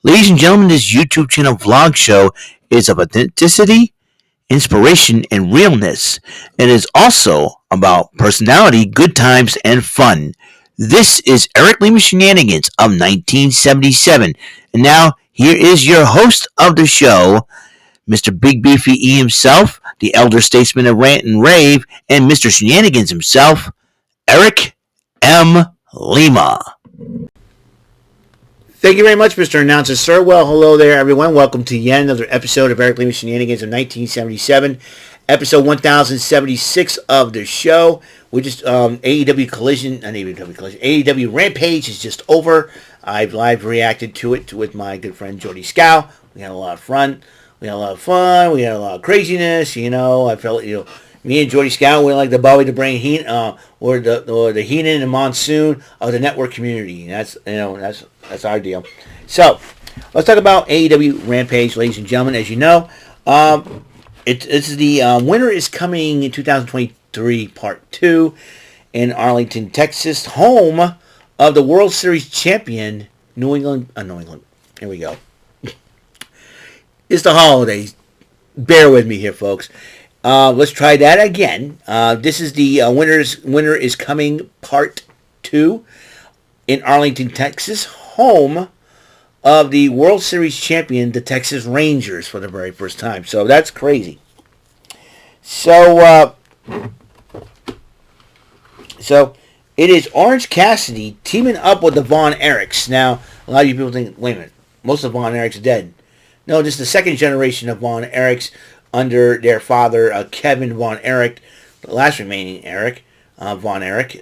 Ladies and gentlemen, this YouTube channel vlog show is of authenticity, inspiration, and realness. It is also about personality, good times, and fun. This is Eric Lima Shenanigans of 1977. And now, here is your host of the show, Mr. Big Beefy E himself, the elder statesman of Rant and Rave, and Mr. Shenanigans himself, Eric M. Lima. Thank you very much, Mr. Announcer, sir. Well, hello there, everyone. Welcome to yet another episode of Eric Lima Shenanigans of 1977, episode 1076 of the show. We just, AEW Rampage is just over. I've live reacted to it with my good friend Jordy Scow. We had a lot of fun. We had a lot of craziness, I felt, me and Jordy Scow, we're like the Bowie the Brain Heat, or the Heenan and Monsoon of the network community. That's our deal. So, let's talk about AEW Rampage, ladies and gentlemen. As you know, it's the winter is coming in 2023, Part 2, in Arlington, Texas, home of the World Series champion, New England. Here we go. It's the holidays. Bear with me here, folks. Let's try that again. This is the Winter is Coming Part 2 in Arlington, Texas, home of the World Series champion, the Texas Rangers, for the very first time. So that's crazy. So it is Orange Cassidy teaming up with the Von Erichs. Now, a lot of you people think, wait a minute, most of the Von Erichs are dead. No, this is the second generation of Von Erichs under their father, Kevin Von Erich, the last remaining Eric, Von Erich.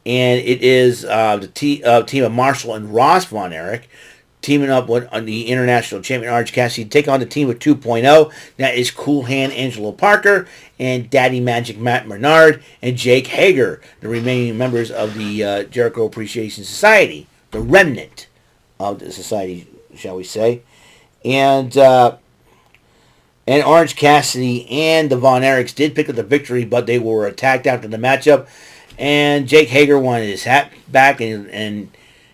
And it is the team of Marshall and Ross Von Erich teaming up with the international champion Orange Cassidy to take on the team of 2.0. That is Cool Hand Angelo Parker and Daddy Magic Matt Menard and Jake Hager, the remaining members of the Jericho Appreciation Society, the remnant of the society, shall we say. And Orange Cassidy and the Von Erichs did pick up the victory, but they were attacked after the matchup. And Jake Hager wanted his hat back, and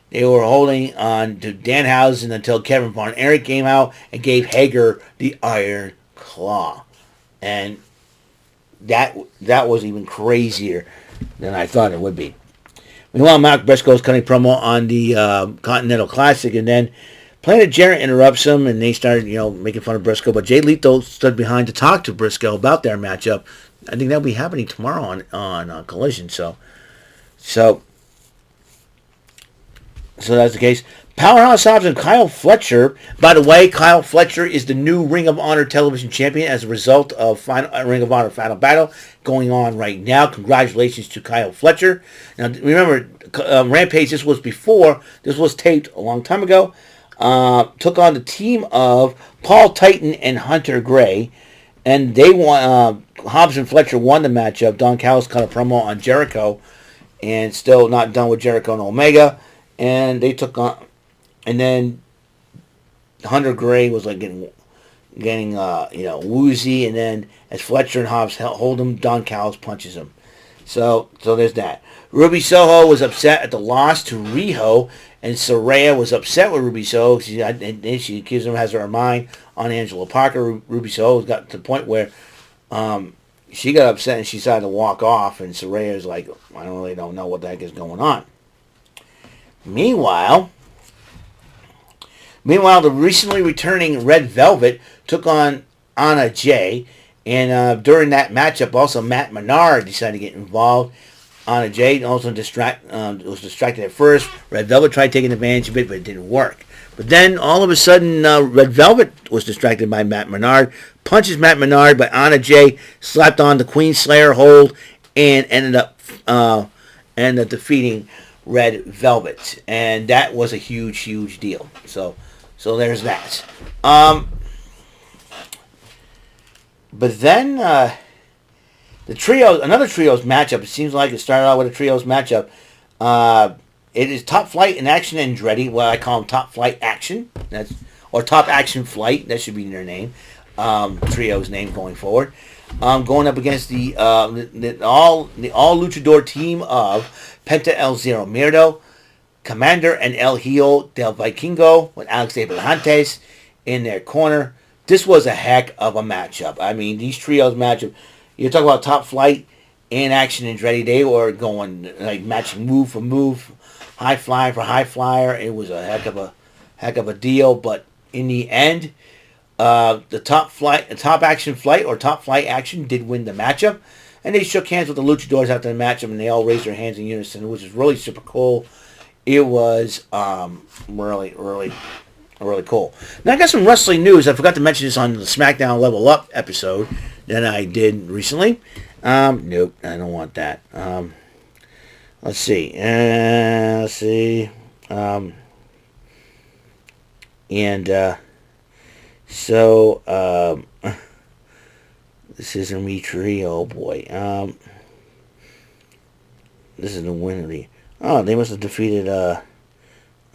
they were holding on to Danhausen until Kevin Von Erich came out and gave Hager the Iron Claw. And that was even crazier than I thought it would be. Meanwhile, Mark Briscoe's cutting promo on the Continental Classic, and then Planet Jarrett interrupts him, and they started, making fun of Briscoe. But Jay Lethal stood behind to talk to Briscoe about their matchup. I think that'll be happening tomorrow on Collision. So that's the case. Powerhouse Hobbs and Kyle Fletcher. By the way, Kyle Fletcher is the new Ring of Honor Television Champion as a result of Ring of Honor Final Battle going on right now. Congratulations to Kyle Fletcher. Now, remember, Rampage, this was taped a long time ago. Took on the team of Paul Titan and Hunter Gray, and they won. Hobbs and Fletcher won the matchup. Don Callis cut a promo on Jericho, and still not done with Jericho and Omega, and they took on. And then Hunter Gray was like getting woozy, and then as Fletcher and Hobbs hold him, Don Callis punches him. So there's that. Ruby Soho was upset at the loss to Riho, and Saraya was upset with Ruby Soho. She accused him, has her mind on Angelo Parker. Ruby Soho got to the point where she got upset and she decided to walk off, and Saraya's like, I don't know what the heck is going on. Meanwhile, the recently returning Red Velvet took on Anna Jay, and during that matchup, also Matt Menard decided to get involved. Anna Jay also was distracted at first. Red Velvet tried taking advantage of it, but it didn't work. But then, all of a sudden, Red Velvet was distracted by Matt Menard, punches Matt Menard, but Anna Jay slapped on the Queen Slayer hold and ended up defeating Red Velvet. And that was a huge, huge deal. So there's that. But then another trios matchup. It seems like it started out with a trios matchup. It is Top Flight and Action Andretti. Well, I call them Top Flight Action. Or Top Action Flight. That should be their name. Trio's name going forward. Going up against the all luchador team of Penta El Zero Miedo, Commander and El Hijo del Vikingo with Alex Abrahantes in their corner. This was a heck of a matchup. I mean, these trios matchup. You talk about Top Flight and Action and Andretti. They were going like matching move for move, high flyer for high flyer. It was a heck of a deal. But in the end, the Top Flight Action did win the matchup, and they shook hands with the Luchadors after the matchup, and they all raised their hands in unison, which is really super cool. It was really, really, really cool. Now, I got some wrestling news. I forgot to mention this on the SmackDown Level Up episode that I did recently. Nope, I don't want that. Let's see. This isn't me tree. Oh, boy. This is the winner. Oh, they must have defeated,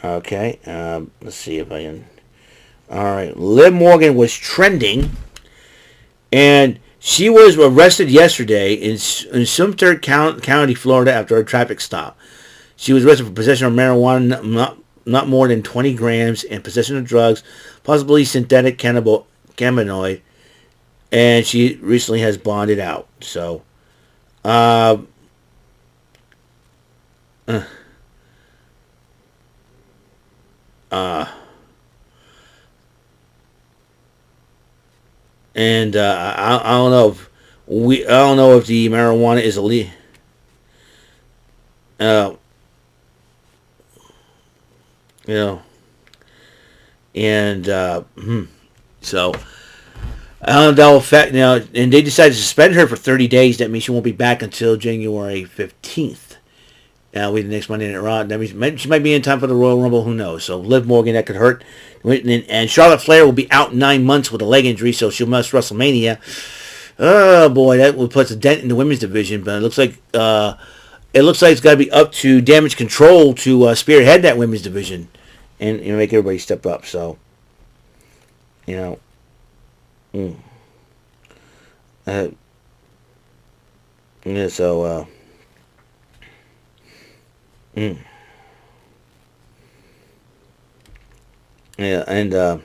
okay. Let's see if I can. Alright. Liv Morgan was trending, and she was arrested yesterday in Sumter County, Florida, after a traffic stop. She was arrested for possession of marijuana, not more than 20 grams, and possession of drugs, possibly synthetic cannabinoid, and she recently has bonded out. So, and I don't know if the marijuana is illegal. You know, and so I don't know if that will affect now. And they decided to suspend her for 30 days. That means she won't be back until January 15th. We the next Monday Night Raw. That means she might be in time for the Royal Rumble. Who knows? So Liv Morgan, that could hurt. And Charlotte Flair will be out 9 months with a leg injury, so she'll miss WrestleMania. Oh boy, that will put a dent in the women's division. But it looks like it's got to be up to Damage Control to spearhead that women's division and make everybody step up. So yeah. So. Yeah, and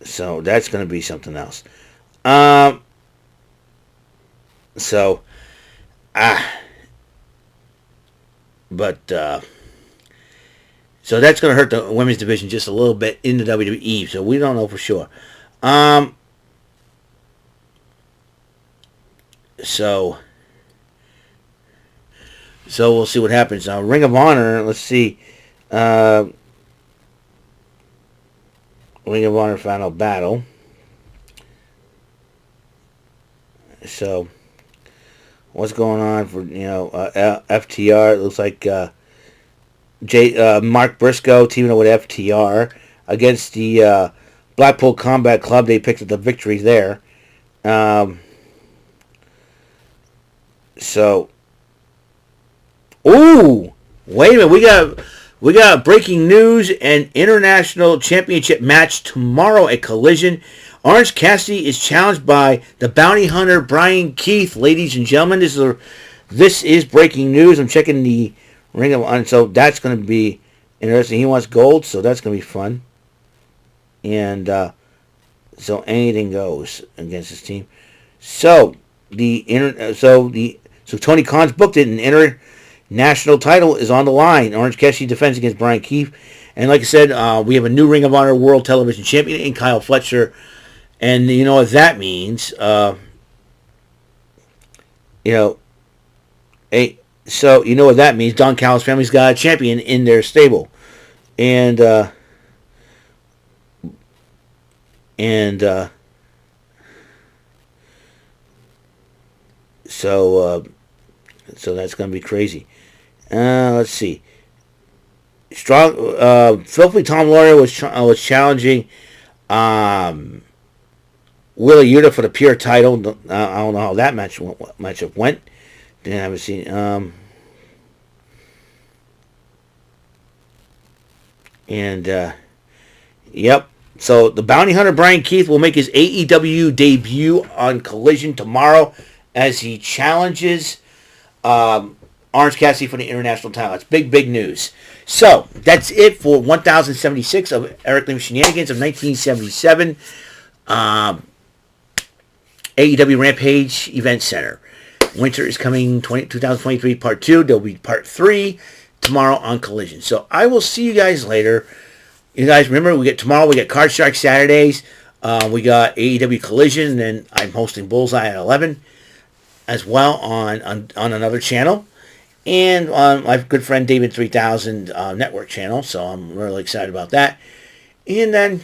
so that's going to be something else. So that's going to hurt the women's division just a little bit in the WWE. So we don't know for sure. So we'll see what happens. Ring of Honor, let's see. Ring of Honor Final Battle. So, what's going on for, FTR? It looks like Mark Briscoe teaming up with FTR against the Blackpool Combat Club. They picked up the victory there. Ooh, wait a minute. We got breaking news and international championship match tomorrow at Collision. Orange Cassidy is challenged by the bounty hunter Brian Keith. Ladies and gentlemen, this is breaking news. I'm checking the Ring of Honor, so that's going to be interesting. He wants gold, so that's going to be fun. And so anything goes against his team. So Tony Khan's booked it, and international title is on the line. Orange Cassidy defends against Brian Keith. And like I said, we have a new Ring of Honor World Television Champion in Kyle Fletcher. And you know what that means. So you know what that means. Don Callis' family's got a champion in their stable. And so that's going to be crazy. Let's see. Filthy Tom Lawler was challenging Wheeler Yuta for the pure title. I don't know how that matchup went. Didn't have a seen. Yep. So the bounty hunter Brian Keith will make his AEW debut on Collision tomorrow as he challenges Orange Orange Cassidy for the international title. That's big, big news. So, that's it for 1076 of Eric Lima Shenanigans of 1977. AEW Rampage Event Center. Winter is coming 2023 Part 2. There'll be Part 3 tomorrow on Collision. So, I will see you guys later. You guys remember, we get Card Shark Saturdays. We got AEW Collision, and then I'm hosting Bullseye at 11 as well on another channel. And on my good friend David 3000 network channel. So I'm really excited about that. And then,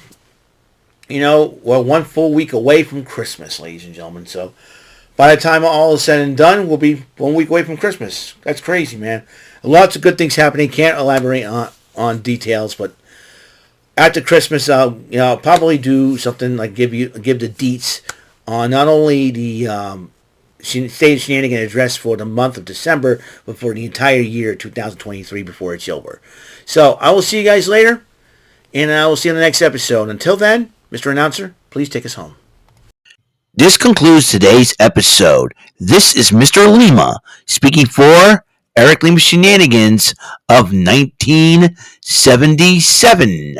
we're 1 full week away from Christmas, ladies and gentlemen. So by the time all is said and done, we'll be 1 week away from Christmas. That's crazy, man. Lots of good things happening. Can't elaborate on details, but after Christmas, I'll probably do something like give the deets on not only the State of Shenanigans address for the month of December, but for the entire year 2023 before it's over. So I will see you guys later, and I will see you in the next episode. Until then, Mr. Announcer, please take us home. This concludes today's episode. This is Mr. Lima speaking for Eric Lima Shenanigans of 1977.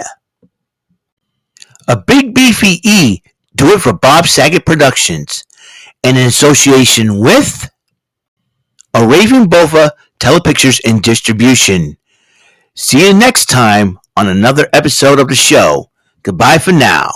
A big beefy E, do it for Bob Saget Productions, and in association with a Raven Bova Telepictures and Distribution. See you next time on another episode of the show. Goodbye for now.